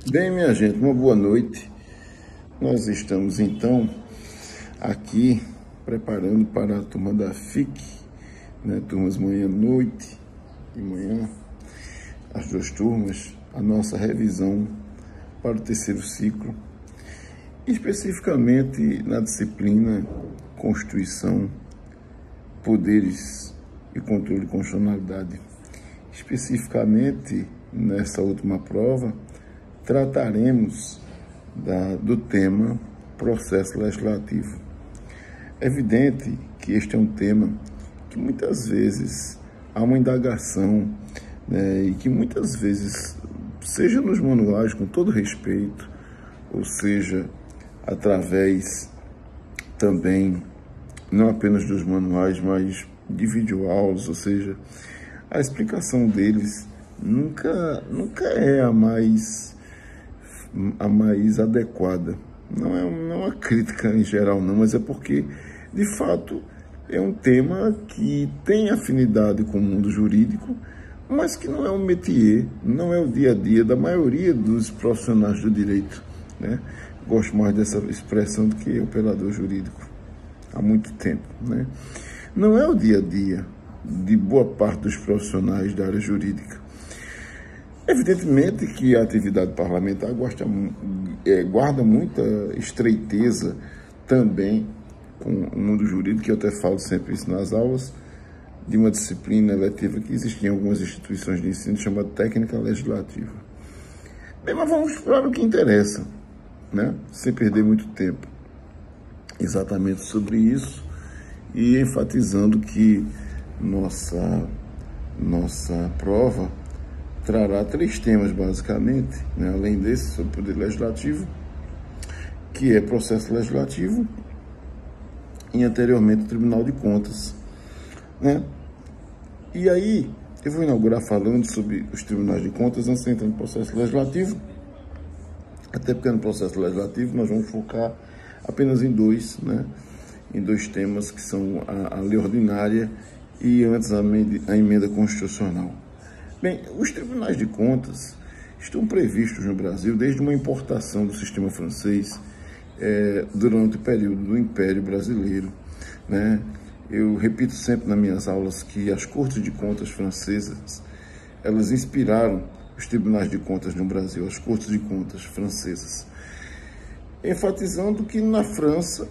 Bem, minha gente, uma boa noite. Nós estamos então aqui preparando para a turma da FIC, né? Turmas manhã, noite e manhã, as duas turmas, a nossa revisão para o terceiro ciclo, especificamente na disciplina Constituição, Poderes e Controle de Constitucionalidade. Especificamente nessa última prova, trataremos do tema processo legislativo. É evidente que este é um tema que muitas vezes há uma indagação, né, e que muitas vezes, seja nos manuais, com todo respeito, ou seja, através também, não apenas dos manuais, mas de videoaulas, ou seja, a explicação deles nunca é a mais adequada. Não é uma crítica em geral, não, mas é porque, de fato, é um tema que tem afinidade com o mundo jurídico, mas que não é um métier, não é o dia a dia da maioria dos profissionais do direito, né? Gosto mais dessa expressão do que operador jurídico, há muito tempo, né? Não é o dia a dia de boa parte dos profissionais da área jurídica. Evidentemente que a atividade parlamentar guarda muita estreiteza também com o mundo jurídico, que eu até falo sempre isso nas aulas, de uma disciplina eletiva que existe em algumas instituições de ensino, chamada técnica legislativa. Bem, mas vamos para o que interessa, né? Sem perder muito tempo exatamente sobre isso, e enfatizando que nossa prova trará 3 temas, basicamente, né? Além desse, sobre o poder legislativo, que é processo legislativo, e anteriormente o Tribunal de Contas, né? E aí, eu vou inaugurar falando sobre os tribunais de contas antes de entrar no processo legislativo, até porque no processo legislativo nós vamos focar apenas em 2, né? Em 2 temas, que são a lei ordinária e antes a emenda constitucional. Bem, os tribunais de contas estão previstos no Brasil desde uma importação do sistema francês durante o período do Império Brasileiro, né? Eu repito sempre nas minhas aulas que as cortes de contas francesas, elas inspiraram os tribunais de contas no Brasil, as cortes de contas francesas, enfatizando que na França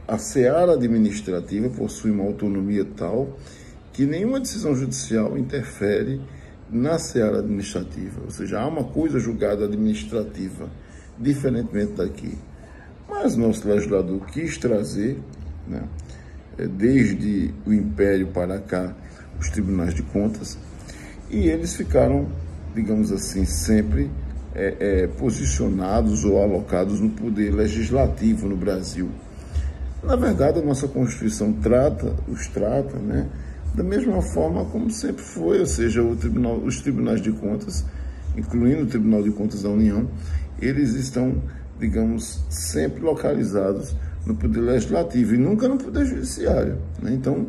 a seara administrativa possui uma autonomia tal que nenhuma decisão judicial interfere na seara administrativa, ou seja, há uma coisa julgada administrativa, diferentemente daqui. Mas nosso legislador quis trazer, né, desde o Império para cá, os tribunais de contas, e eles ficaram, digamos assim, sempre posicionados ou alocados no poder legislativo no Brasil. Na verdade, a nossa Constituição os trata, né, da mesma forma como sempre foi, ou seja, os tribunais de contas, incluindo o Tribunal de Contas da União, eles estão, digamos, sempre localizados no poder legislativo e nunca no poder judiciário, né? Então,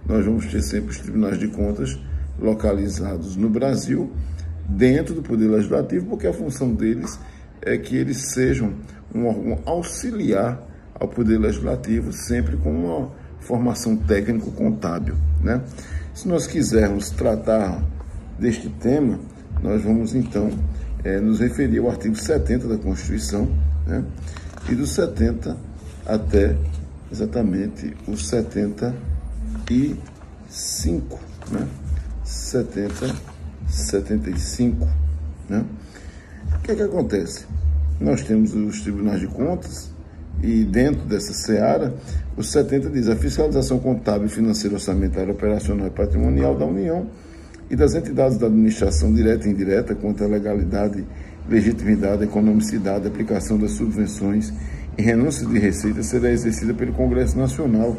nós vamos ter sempre os tribunais de contas localizados no Brasil, dentro do poder legislativo, porque a função deles é que eles sejam um órgão auxiliar ao poder legislativo, sempre com uma formação técnico-contábil, né? Se nós quisermos tratar deste tema, nós vamos então nos referir ao artigo 70 da Constituição, né? E do 70 até exatamente o 75, né? 75, né? O que acontece? Nós temos os tribunais de contas e dentro dessa seara, o 70 diz: a fiscalização contábil, financeira, orçamentária, operacional e patrimonial da União e das entidades da administração direta e indireta quanto à legalidade, legitimidade, economicidade, aplicação das subvenções e renúncia de receitas será exercida pelo Congresso Nacional,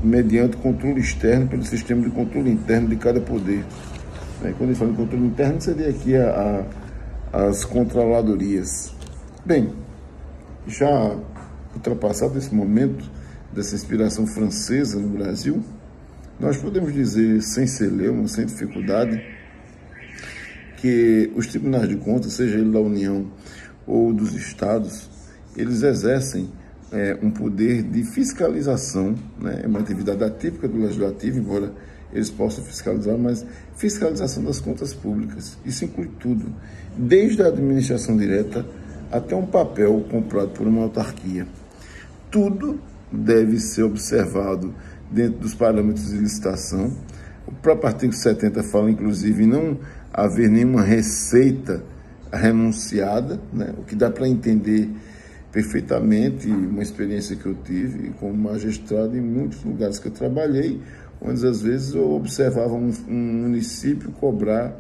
mediante controle externo pelo sistema de controle interno de cada poder. Quando ele fala em controle interno, seria aqui as controladorias. Bem, já ultrapassado esse momento dessa inspiração francesa no Brasil, nós podemos dizer, sem celeuma, sem dificuldade, que porque os tribunais de contas, seja ele da União ou dos estados, eles exercem um poder de fiscalização, né? É uma atividade atípica do legislativo, embora eles possam fiscalizar, mas fiscalização das contas públicas. Isso inclui tudo, desde a administração direta até um papel comprado por uma autarquia. Tudo deve ser observado dentro dos parâmetros de licitação. O próprio artigo 70 fala, inclusive, em não haver nenhuma receita renunciada, né? O que dá para entender perfeitamente uma experiência que eu tive como magistrado em muitos lugares que eu trabalhei, onde às vezes eu observava um município cobrar,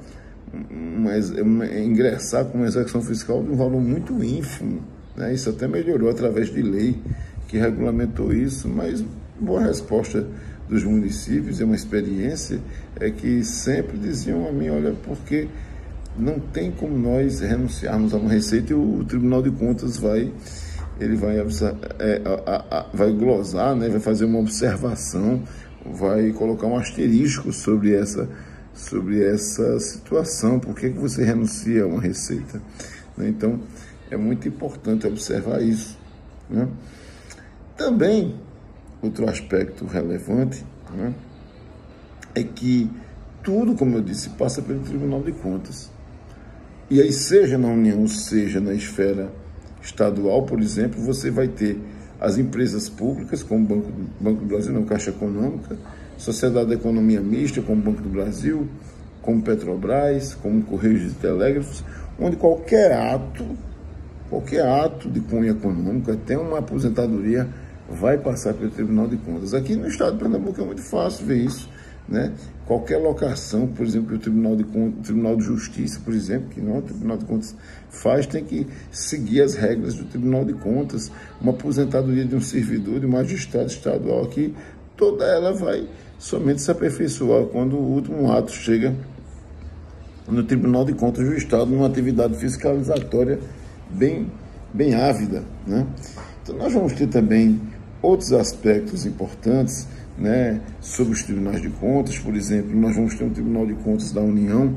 ingressar com uma execução fiscal de um valor muito ínfimo, né? Isso até melhorou através de lei que regulamentou isso, mas boa resposta dos municípios, é uma experiência, é que sempre diziam a mim, olha, porque não tem como nós renunciarmos a uma receita e o Tribunal de Contas vai glosar, né, vai fazer uma observação, vai colocar um asterisco sobre essa situação, por que você renuncia a uma receita? Então, é muito importante observar isso, né? Também, outro aspecto relevante, né, é que tudo, como eu disse, passa pelo Tribunal de Contas. E aí, seja na União, seja na esfera estadual, por exemplo, você vai ter as empresas públicas, como Banco do Brasil, não, Caixa Econômica, Sociedade de Economia Mista, como Banco do Brasil, como Petrobras, como Correios e Telégrafos, onde qualquer ato de cunho econômico, até uma aposentadoria, vai passar pelo Tribunal de Contas. Aqui no estado de Pernambuco é muito fácil ver isso, né? Qualquer locação, por exemplo, o Tribunal de Justiça, por exemplo, que não o Tribunal de Contas faz, tem que seguir as regras do Tribunal de Contas. Uma aposentadoria de um servidor, de um magistrado estadual aqui, toda ela vai somente se aperfeiçoar quando o último ato chega no Tribunal de Contas do Estado, numa atividade fiscalizatória bem ávida, né? Então, nós vamos ter também outros aspectos importantes, né, sobre os tribunais de contas. Por exemplo, nós vamos ter um Tribunal de Contas da União,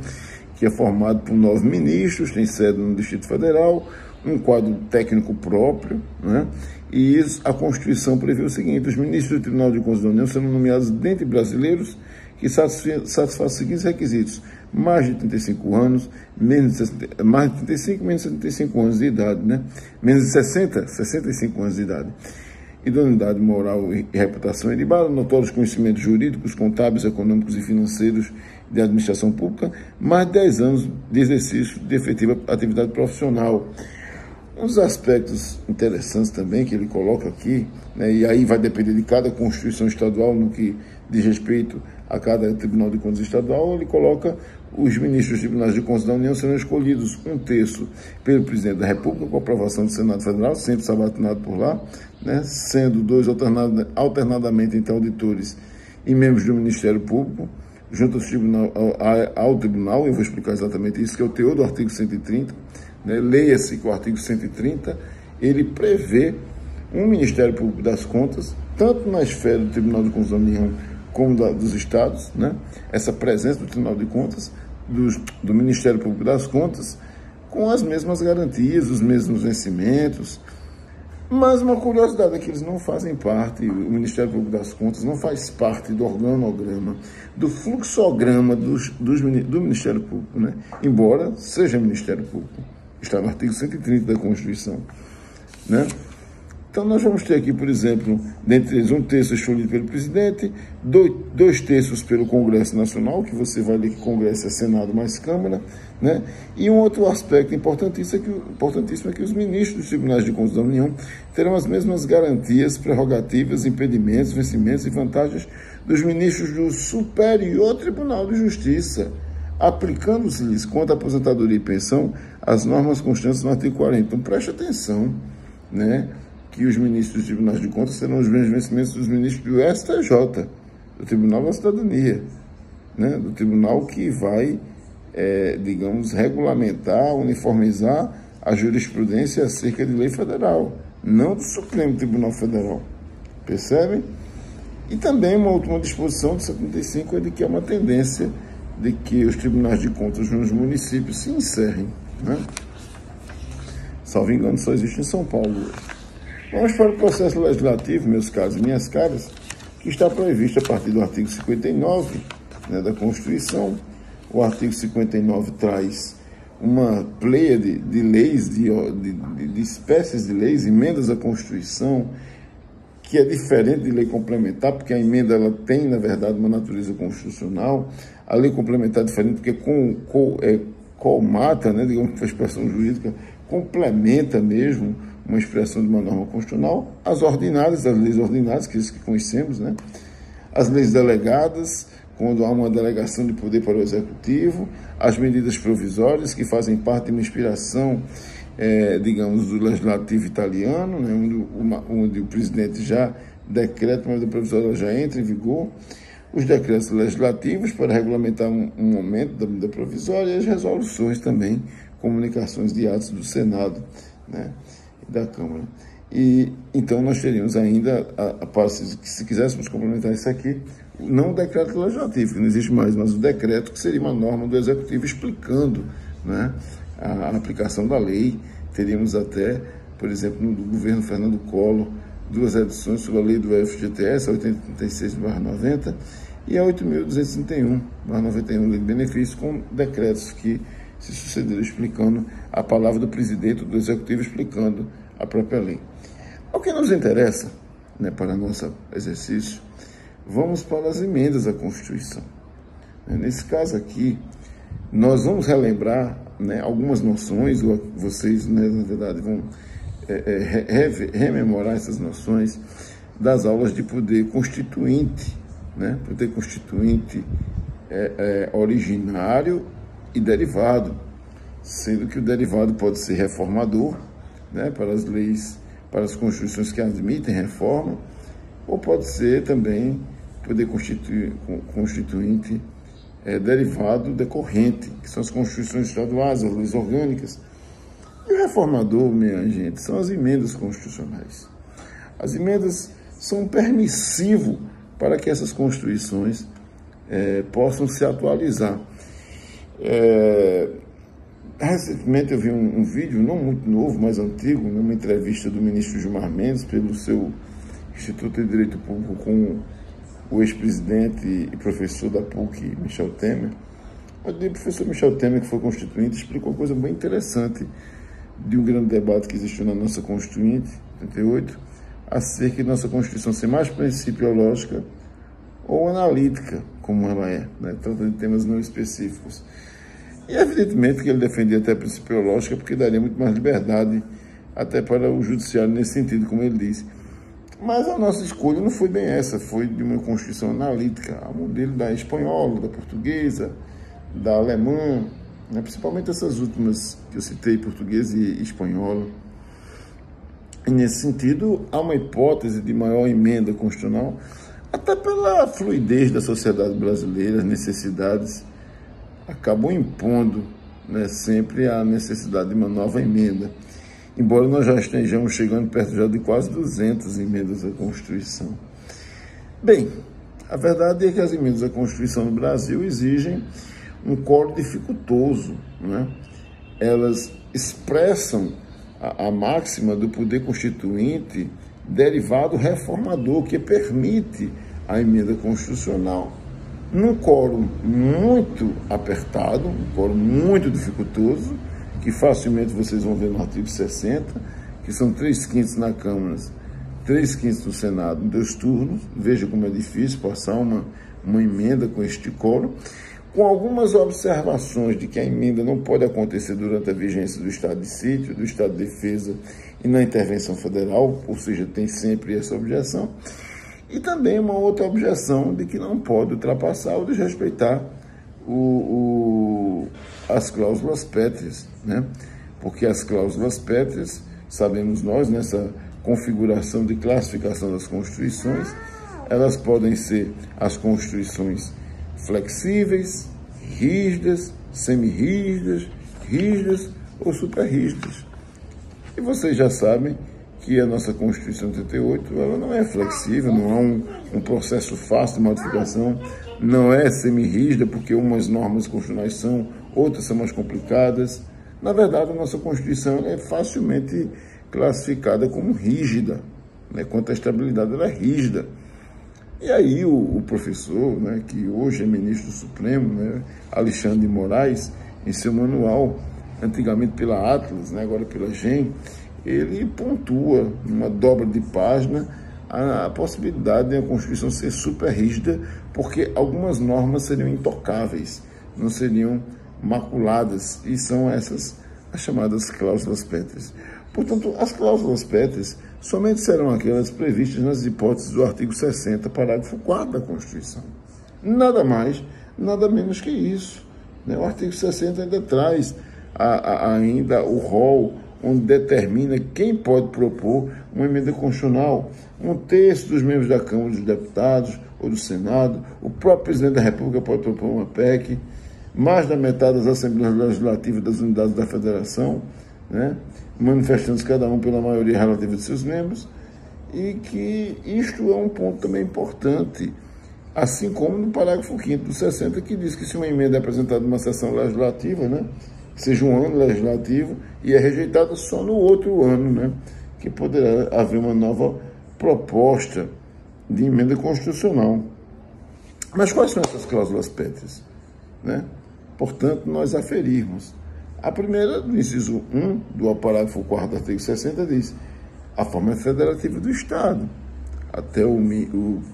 que é formado por 9 ministros, tem sede no Distrito Federal, um quadro técnico próprio, né? E a Constituição prevê o seguinte: os ministros do Tribunal de Contas da União serão nomeados dentre brasileiros que satisfazem os seguintes requisitos: mais de 35 anos, mais de 35, menos de 75 anos de idade, né? Menos de 65 anos de idade. Idoneidade moral e reputação ilibada, notórios conhecimentos jurídicos, contábeis, econômicos e financeiros de administração pública, mais de 10 anos de exercício de efetiva atividade profissional. Um dos aspectos interessantes também que ele coloca aqui, né, e aí vai depender de cada Constituição estadual no que diz respeito a cada Tribunal de Contas estadual, ele coloca: os ministros dos Tribunais de Contas da União serão escolhidos 1/3 pelo Presidente da República, com aprovação do Senado Federal, sempre sabatinado por lá, né, sendo 2 alternadamente entre auditores e membros do Ministério Público, junto ao Tribunal. Eu vou explicar exatamente isso, que é o teor do artigo 130, né? Leia-se que o artigo 130, ele prevê um Ministério Público das Contas, tanto na esfera do Tribunal de Contas da União como dos estados, né? Essa presença do Tribunal de Contas, do Ministério Público das Contas, com as mesmas garantias, os mesmos vencimentos. Mas uma curiosidade é que eles não fazem parte, o Ministério Público das Contas não faz parte do organograma, do fluxograma do Ministério Público, né? Embora seja Ministério Público. Está no artigo 130 da Constituição, né? Então, nós vamos ter aqui, por exemplo, dentre eles, 1/3 escolhido pelo presidente, 2/3 pelo Congresso Nacional, que você vai ler que Congresso é Senado mais Câmara, né? E um outro aspecto importantíssimo é que os ministros dos Tribunais de Contas da União terão as mesmas garantias, prerrogativas, impedimentos, vencimentos e vantagens dos ministros do Superior Tribunal de Justiça, aplicando-se-lhes, quanto à aposentadoria e pensão, as normas constantes no artigo 40. Então, preste atenção, né, que os ministros dos Tribunais de Contas serão os mesmos vencimentos dos ministros do STJ, do Tribunal da Cidadania, né, do tribunal que vai, digamos, regulamentar, uniformizar a jurisprudência acerca de lei federal, não do Supremo Tribunal Federal. Percebem? E também uma última disposição de 75 é de que há uma tendência de que os tribunais de contas nos municípios se encerrem, né? Salvo engano, só existe em São Paulo hoje. Vamos para o processo legislativo, meus caros e minhas caras, que está previsto a partir do artigo 59, né, da Constituição. O artigo 59 traz uma pleiade de leis, de espécies de leis, emendas à Constituição, que é diferente de lei complementar, porque a emenda ela tem, na verdade, uma natureza constitucional. A lei complementar é diferente porque colmata, né, digamos que a expressão jurídica, complementa mesmo uma expressão de uma norma constitucional. As ordinárias, as leis ordinárias, que é isso que conhecemos, né? As leis delegadas, quando há uma delegação de poder para o Executivo, as medidas provisórias, que fazem parte de uma inspiração, digamos, do legislativo italiano, né, onde o presidente já decreta uma medida provisória, já entra em vigor, os decretos legislativos para regulamentar um momento da medida provisória e as resoluções também, comunicações de atos do Senado, né, e da Câmara. E então nós teríamos ainda, se quiséssemos complementar isso aqui, não o decreto legislativo, que não existe mais, mas o decreto, que seria uma norma do Executivo explicando, né, a aplicação da lei. Teríamos até, por exemplo, no governo Fernando Collor, 2 edições sobre a lei do FGTS, a 8036/90 e a 8.231/91, lei de benefícios, com decretos que se sucederam explicando a palavra do presidente do Executivo, explicando a própria lei. O que nos interessa, né, para nosso exercício, vamos para as emendas à Constituição. Nesse caso aqui, nós vamos relembrar, né, algumas noções, vocês, né, na verdade, vão rememorar essas noções das aulas de poder constituinte, né, poder constituinte originário e derivado, sendo que o derivado pode ser reformador, né, para as leis, para as constituições que admitem reforma, ou pode ser também poder constituinte derivado decorrente, que são as constituições estaduais, as leis orgânicas. E o reformador, minha gente, são as emendas constitucionais. As emendas são um permissivo para que essas constituições possam se atualizar. Recentemente eu vi um vídeo, não muito novo, mas antigo, numa entrevista do ministro Gilmar Mendes, pelo seu Instituto de Direito Público, com o ex-presidente e professor da PUC, Michel Temer. O professor Michel Temer, que foi constituinte, explicou uma coisa bem interessante de um grande debate que existiu na nossa Constituinte, 88, acerca de nossa Constituição ser mais principiológica ou analítica, como ela é, né, tratando de temas não específicos. E evidentemente que ele defendia até a principiológica, porque daria muito mais liberdade até para o judiciário nesse sentido, como ele disse. Mas a nossa escolha não foi bem essa, foi de uma Constituição analítica, a modelo da espanhola, da portuguesa, da alemã, né, principalmente essas últimas que eu citei, portuguesa e espanhola. E nesse sentido, há uma hipótese de maior emenda constitucional, até pela fluidez da sociedade brasileira, as necessidades acabam impondo, né, sempre a necessidade de uma nova emenda. Embora nós já estejamos chegando perto já de quase 200 emendas à Constituição. Bem, a verdade é que as emendas à Constituição no Brasil exigem um quórum dificultoso, né? Elas expressam a máxima do poder constituinte derivado reformador, que permite a emenda constitucional num quórum muito apertado, um quórum muito dificultoso, que facilmente vocês vão ver no artigo 60, que são 3/5 na Câmara, 3/5 no Senado, em 2 turnos. Veja como é difícil passar uma emenda com este quórum, com algumas observações de que a emenda não pode acontecer durante a vigência do estado de sítio, do estado de defesa e na intervenção federal, ou seja, tem sempre essa objeção. E também uma outra objeção de que não pode ultrapassar ou desrespeitar as cláusulas pétreas, né? Porque as cláusulas pétreas, sabemos nós, nessa configuração de classificação das constituições, elas podem ser as constituições flexíveis, rígidas, semi-rígidas, rígidas ou super-rígidas. E vocês já sabem que a nossa Constituição de 88, ela não é flexível, não há um processo fácil de modificação, não é semi-rígida, porque umas normas constitucionais são, outras são mais complicadas. Na verdade, a nossa Constituição é facilmente classificada como rígida, né? Quanto à estabilidade, ela é rígida. E aí o professor, né, que hoje é ministro do Supremo, né, Alexandre de Moraes, em seu manual, antigamente pela Atlas, né, agora pela GEM, ele pontua, numa dobra de página, a possibilidade de a Constituição ser super rígida, porque algumas normas seriam intocáveis, não seriam maculadas, e são essas as chamadas cláusulas pétreas. Portanto, as cláusulas pétreas somente serão aquelas previstas nas hipóteses do artigo 60, parágrafo 4 da Constituição. Nada mais, nada menos que isso, né? O artigo 60 ainda traz ainda o rol, onde determina quem pode propor uma emenda constitucional. 1/3 dos membros da Câmara dos Deputados ou do Senado, o próprio presidente da República pode propor uma PEC, mais da metade das Assembleias Legislativas das unidades da Federação, né, manifestando-se cada um pela maioria relativa de seus membros, e que isto é um ponto também importante, assim como no parágrafo 5º do 60, que diz que se uma emenda é apresentada numa sessão legislativa, né, seja um ano legislativo, e é rejeitada só no outro ano, né, que poderá haver uma nova proposta de emenda constitucional. Mas quais são essas cláusulas pétreas, né? Portanto, nós aferirmos. A primeira, no inciso 1 do parágrafo 4º do artigo 60, diz: a forma federativa do Estado. Até o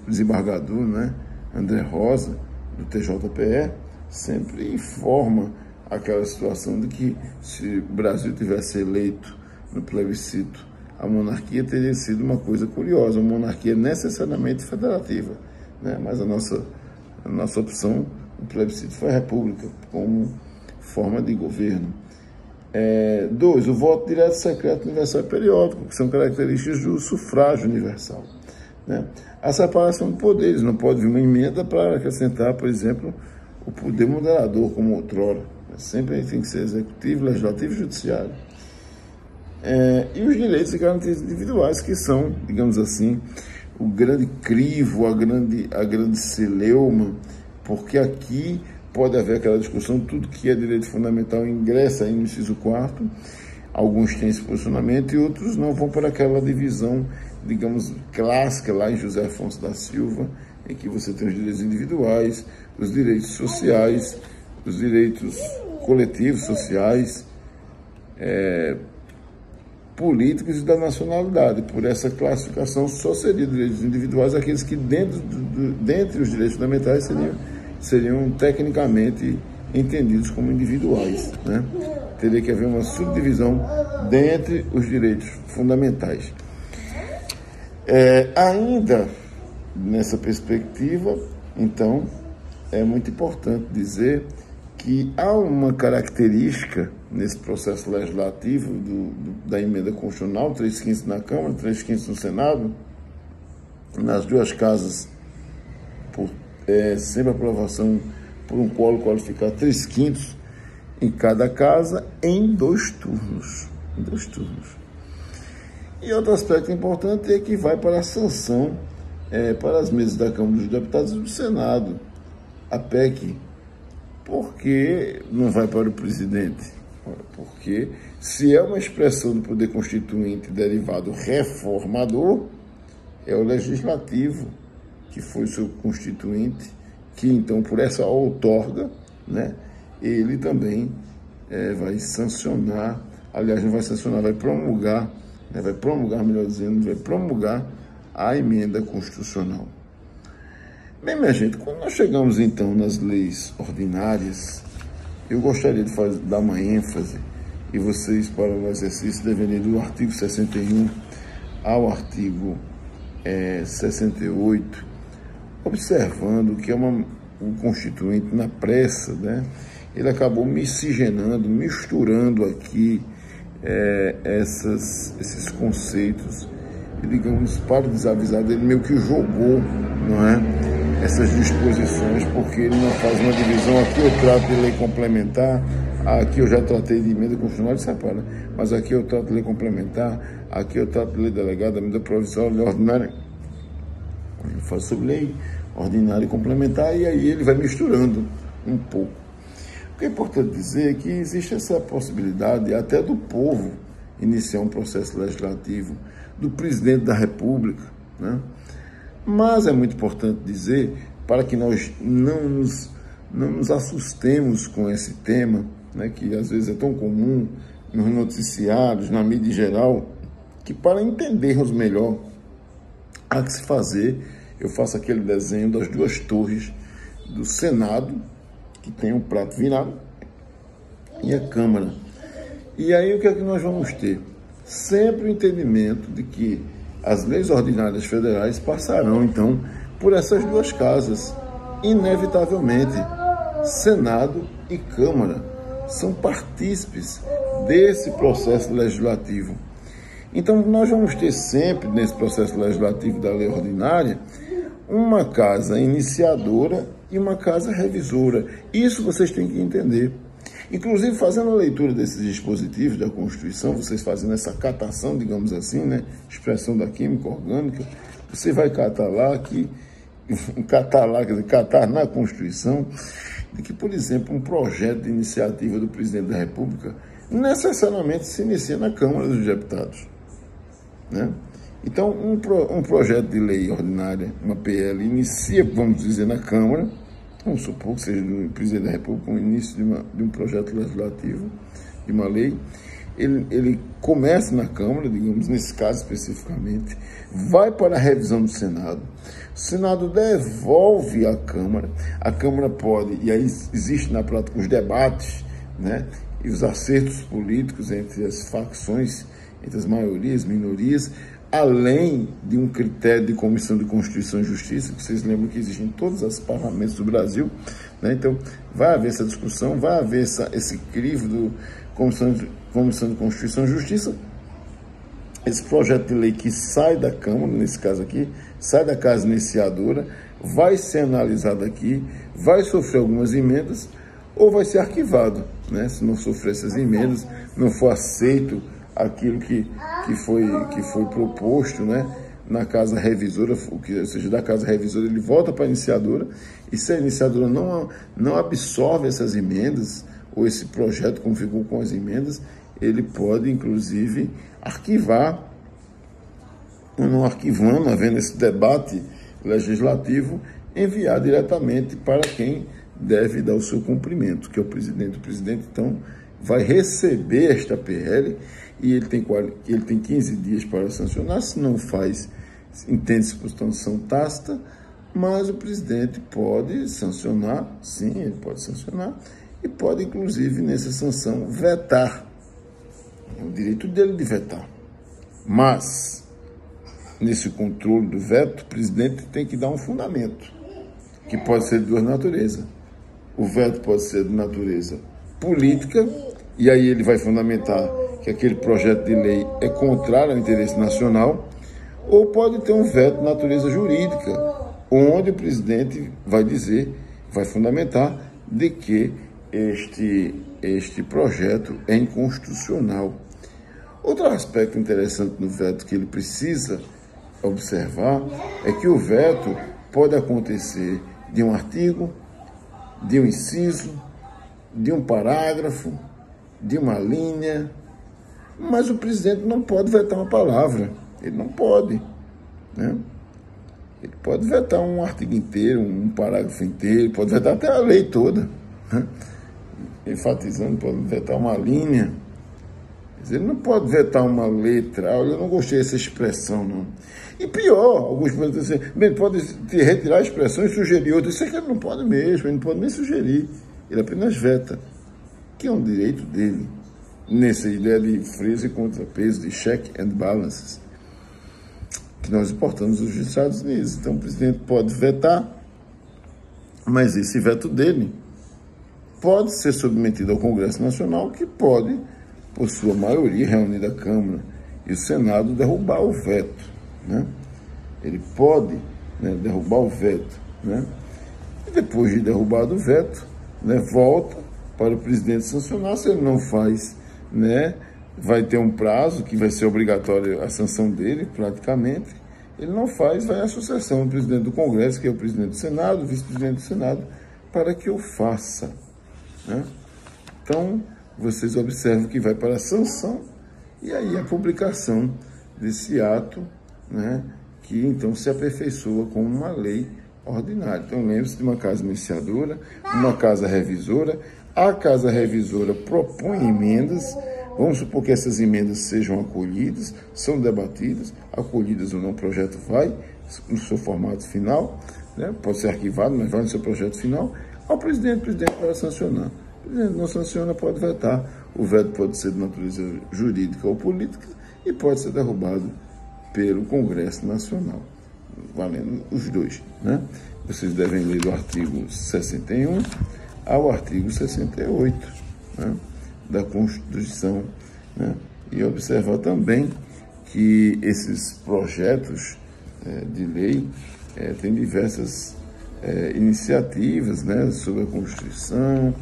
desembargador, né, André Rosa, do TJPE, sempre informa aquela situação de que, se o Brasil tivesse eleito no plebiscito a monarquia, teria sido uma coisa curiosa, uma monarquia necessariamente federativa, né? Mas a nossa opção, o plebiscito, foi a república como forma de governo. 2, o voto direto, secreto, universal e periódico, que são características do sufrágio universal, né? A separação de poderes, não pode vir uma emenda para acrescentar, por exemplo, o poder moderador, como outrora. Sempre tem que ser executivo, legislativo e judiciário. E os direitos e garantias individuais, que são, digamos assim, o grande crivo, a grande celeuma, porque aqui pode haver aquela discussão, tudo que é direito fundamental ingressa aí no inciso 4º, alguns têm esse posicionamento e outros não, vão para aquela divisão, digamos, clássica lá em José Afonso da Silva, em que você tem os direitos individuais, os direitos sociais, os direitos coletivos, sociais, políticos e da nacionalidade. Por essa classificação, só seriam direitos individuais aqueles que, dentre os direitos fundamentais, seriam tecnicamente entendidos como individuais, né? Teria que haver uma subdivisão dentre os direitos fundamentais. Ainda nessa perspectiva, então, é muito importante dizer que há uma característica nesse processo legislativo da emenda constitucional, 3/5 na Câmara, 3/5 no Senado, nas duas casas, sempre aprovação por um quórum qualificado, 3/5 em cada casa, em 2 turnos. E outro aspecto importante é que vai para a sanção para as mesas da Câmara dos Deputados e do Senado, a PEC. Por que não vai para o presidente? Porque se é uma expressão do poder constituinte derivado reformador, é o legislativo que foi o seu constituinte, que então por essa outorga, né, ele também vai sancionar, aliás, não vai sancionar, vai promulgar, melhor dizendo, vai promulgar a emenda constitucional. Bem, minha gente, quando nós chegamos então nas leis ordinárias, eu gostaria de dar uma ênfase, e vocês, para o exercício, devem ir do artigo 61 ao artigo 68, observando que o Constituinte, na pressa, né, ele acabou miscigenando, misturando aqui esses conceitos, e, digamos, para desavisar dele, meio que jogou, não é, essas disposições, porque ele não faz uma divisão. Aqui eu trato de lei complementar, aqui eu já tratei de emenda constitucional, ele separa, mas aqui eu trato de lei complementar, aqui eu trato de lei delegada, emenda provincial, lei ordinária, ele faz sobre lei ordinária e complementar, e aí ele vai misturando um pouco. O que é importante dizer é que existe essa possibilidade até do povo iniciar um processo legislativo, do presidente da República, né? Mas é muito importante dizer, para que nós não nos assustemos com esse tema, né, que às vezes é tão comum nos noticiários, na mídia em geral, que para entendermos melhor há que se fazer, eu faço aquele desenho das duas torres do Senado, que tem um prato virado, e a Câmara. E aí o que é que nós vamos ter? Sempre o entendimento de que as leis ordinárias federais passarão, então, por essas duas casas, inevitavelmente. Senado e Câmara são partícipes desse processo legislativo. Então, nós vamos ter sempre, nesse processo legislativo da lei ordinária, uma casa iniciadora e uma casa revisora. Isso vocês têm que entender. Inclusive, fazendo a leitura desses dispositivos da Constituição, vocês fazendo essa catação, digamos assim, né, expressão da química orgânica, você vai catar lá, quer dizer, catar na Constituição, de que, por exemplo, um projeto de iniciativa do presidente da República necessariamente se inicia na Câmara dos Deputados, né? Então, um projeto de lei ordinária, uma PL, inicia, vamos dizer, na Câmara, vamos supor que seja do presidente da República, o início de um projeto legislativo, de uma lei, ele começa na Câmara, digamos, nesse caso especificamente, vai para a revisão do Senado, o Senado devolve à Câmara, a Câmara pode, e aí existe na prática os debates, né, e os acertos políticos entre as facções, entre as maiorias, minorias, além de um critério de Comissão de Constituição e Justiça, que vocês lembram que existe em todos os parlamentos do Brasil, né? Então, vai haver essa discussão, vai haver esse crivo do Comissão de Constituição e Justiça, esse projeto de lei que sai da Câmara, nesse caso aqui, sai da casa iniciadora, vai ser analisado aqui, vai sofrer algumas emendas, ou vai ser arquivado, né? Se não sofrer essas emendas, não for aceito aquilo que foi proposto, né, na casa revisora, ou seja, da casa revisora ele volta para a iniciadora, e se a iniciadora não absorve essas emendas, ou esse projeto como ficou com as emendas, ele pode, inclusive, arquivar, ou não arquivando, havendo esse debate legislativo, enviar diretamente para quem deve dar o seu cumprimento, que é o presidente. O presidente, então, vai receber esta PL e ele tem 15 dias para sancionar. Se não faz, entende-se por sanção tácita, mas o presidente pode sancionar, sim, ele pode sancionar, e pode, inclusive, nessa sanção, vetar. É o direito dele de vetar. Mas, nesse controle do veto, o presidente tem que dar um fundamento, que pode ser de duas naturezas. O veto pode ser de natureza política, e aí ele vai fundamentar que aquele projeto de lei é contrário ao interesse nacional, ou pode ter um veto de natureza jurídica, onde o presidente vai dizer, vai fundamentar de que este projeto é inconstitucional. Outro aspecto interessante no veto que ele precisa observar é que o veto pode acontecer de um artigo, de um inciso, de um parágrafo, de uma linha, mas o presidente não pode vetar uma palavra, ele não pode, né? Ele pode vetar um artigo inteiro, um parágrafo inteiro, pode vetar até a lei toda, né? Enfatizando, pode vetar uma linha, ele não pode vetar uma letra. Eu não gostei dessa expressão, não. E pior, alguns podem dizer, bem, pode retirar a expressão e sugerir outra. Isso é que ele não pode mesmo, ele não pode nem sugerir, ele apenas veta, que é um direito dele, nessa ideia de freio e contrapeso, de check and balances, que nós importamos dos Estados Unidos. Então o presidente pode vetar, mas esse veto dele pode ser submetido ao Congresso Nacional, que pode, por sua maioria reunida a Câmara e o Senado, derrubar o veto, né? Ele pode, né, derrubar o veto, né? E depois de derrubado o veto, né, volta para o presidente sancionar. Se ele não faz, né, vai ter um prazo que vai ser obrigatório a sanção dele, praticamente, ele não faz, vai à sucessão do presidente do Congresso, que é o presidente do Senado, o vice-presidente do Senado, para que eu faça, né? Então, vocês observam que vai para a sanção e aí a publicação desse ato, né, que então se aperfeiçoa como uma lei ordinária. Então, lembre-se de uma casa iniciadora, uma casa revisora. A casa revisora propõe emendas. Vamos supor que essas emendas sejam acolhidas, são debatidas, acolhidas ou não, o projeto vai no seu formato final, né? Pode ser arquivado, mas vai no seu projeto final, ao presidente, o presidente vai sancionar. O presidente não sanciona, pode vetar. O veto pode ser de natureza jurídica ou política e pode ser derrubado pelo Congresso Nacional, valendo os dois, né? Vocês devem ler do artigo 61 ao artigo 68, né, da Constituição, né? E observar também que esses projetos de lei têm diversas iniciativas, né, sobre a Constituição,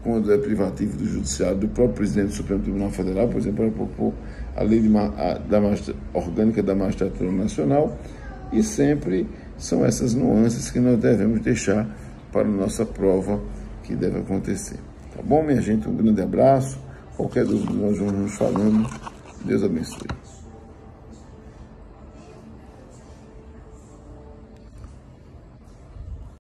quando é privativo do Judiciário, do próprio presidente do Supremo Tribunal Federal, por exemplo, para propor a lei orgânica da magistratura nacional, e sempre são essas nuances que nós devemos deixar para a nossa prova que deve acontecer. Tá bom, minha gente? Um grande abraço. Qualquer dúvida nós vamos nos falando. Deus abençoe.